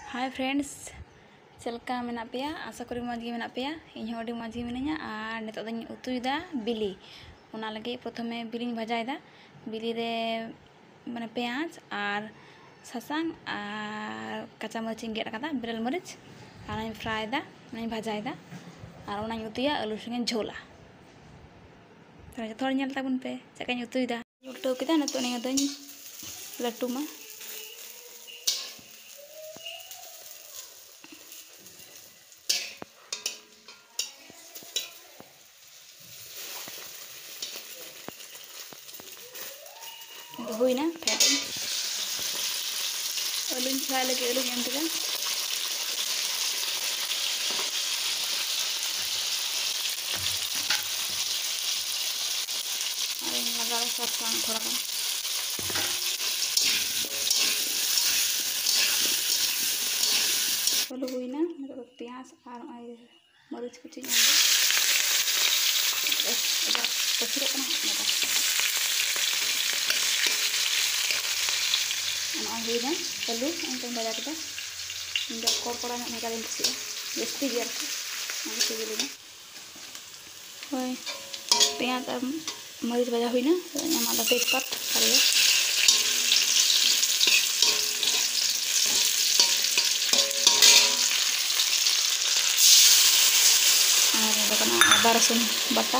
Hi friends, चलका मेना पेया आशा करी मज गे मेना पेया इन होडी मज गे मिनाया और नितो दኝ उतुयदा बिली ओना लगे प्रथमे बिलिኝ भाजायदा बिली रे माने पेंयाज और सासांग और कच्चा मरीच गेट कदा बेरेल मरीच और फ्रायदा भाजायदा और ओना उतुया आलू संगे झोला थोड़ा नेल ताबुन पे चकाኝ उतुयदा उल्टो केदा नितो ने दኝ लटुमा हुईना फेट आलू फ्राई लगे आलू एम केदा और लगा सासांग थोड़ा गान आलू हुईना मतलब प्याज और मरीच कुची पसरो हुईना आलू अंत भाजा के कड़कड़ा मेगा कुछ जास्ती गे सिबिलना हई पेंयाज और मरीच भाजा हुईना तेजपात आदा रसुन बाटा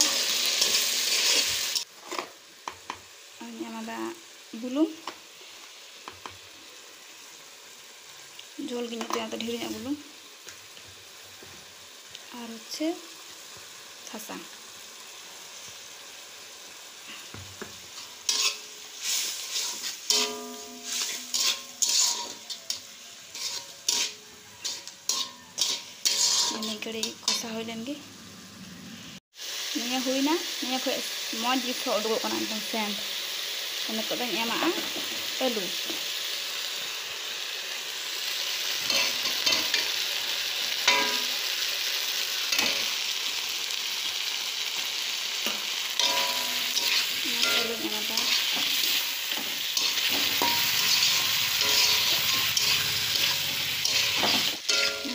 बुलुंग झोल गिन तो ढेर बुलुंग और हे सासांग घड़ी कषा हो लेंगे निया हुईना निया खो मज गे उडुगोग एकदम सेंट नितो दኝ एमा आलू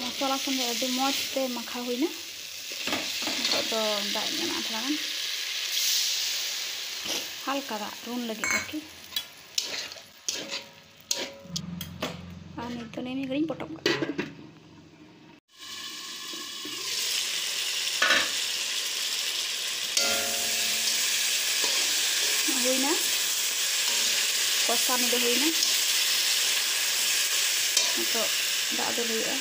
मसला संगे अभी मजते माखा हुईना तो दाग मेना थोड़ा गान हल्का दाग रूम लगे आरकी और नितो ने घड़ी पटक हुईना कषा में हुईना तो दाग दो हुआ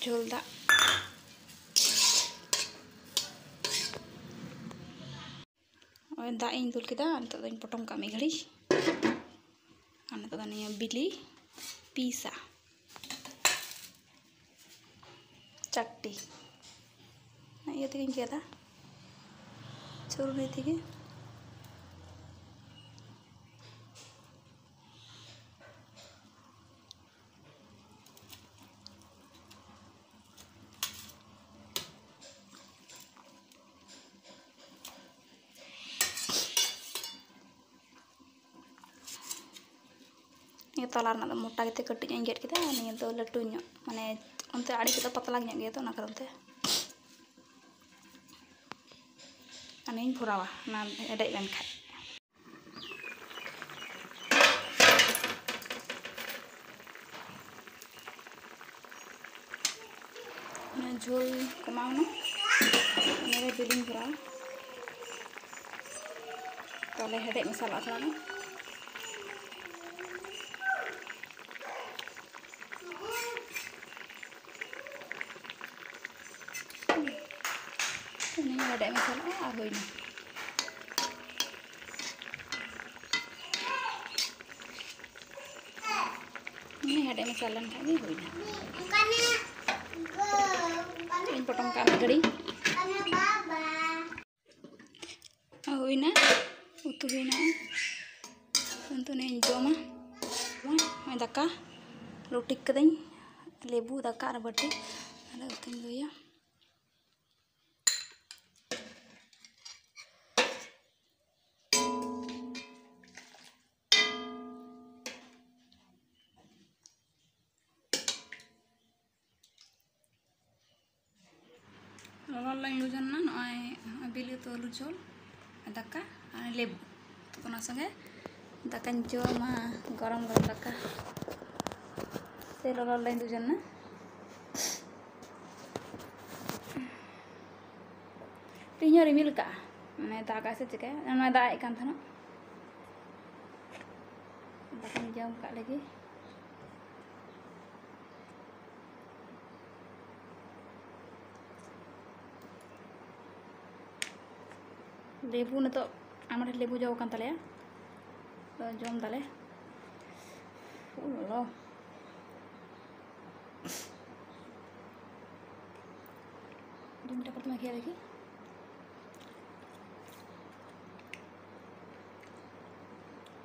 झोल दाग दाग इन दुल केदा नितो दኝ पटम का मी घड़ी और नितो दा निया बिली पीसा चट्टी ये तेगिñ केदा चुरुनी तेगे तला मोटा गे कटिज गेट के निया तो लटू माने अंत आड़ी के पतला गया तो कारण भरावा हेडेज लेन खा झोल कमावना बिलिंग भरा ताले हेडेज मसाला थोड़ा हेडेज मसाला और हुईना हेडेज मसाला खाई हुईना पटम का घड़ी हुईना उतु हुईना अंत ने जमा दाका रोटी कदኝ लेबू दाका और बाटी उतुኝ लुया ᱞᱚᱞᱚᱧ ᱞᱩ ᱡᱚᱱᱟ ᱱᱚᱜᱼᱚᱭ ᱵᱤᱞᱤ ᱩᱛᱩ ᱟᱹᱞᱩ ঝোল दाका और लेबू तो संगे दाकानी जमा गरम गरम दाका से ललो लाइन दो जन तीन रिमिल का मैं दाका से चिके ना दाए कान था ना दाकानी जम का लगी लेबू ने तो आम लेबू जो कान तले तो जम दाले लो दो मिनट पर मैं खेल देखी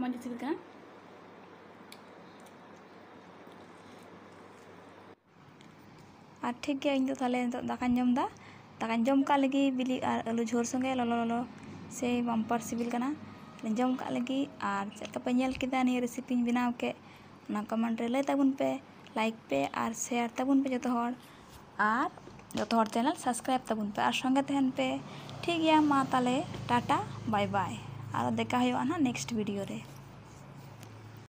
मजा सिबिल का और ठीक है इन तो ताले दाका जम दा दाका जम का लगी बिली और आलू झोल संगे ललो ललो से बम्पर सिबिल कना जम का लगी और चलका पे नेल किदा नि रेसिपी बनाव के ना कमेंट रे लय ताबुन पे लाइक पे और शेयर ताबुन पे जतो हर चैनल सब्सक्राइब ताबुन पे और संगे तहन पे ठीक गया मा ताले टाटा बाय बाय और देखा हुआ ना नेक्स्ट वीडियो रे।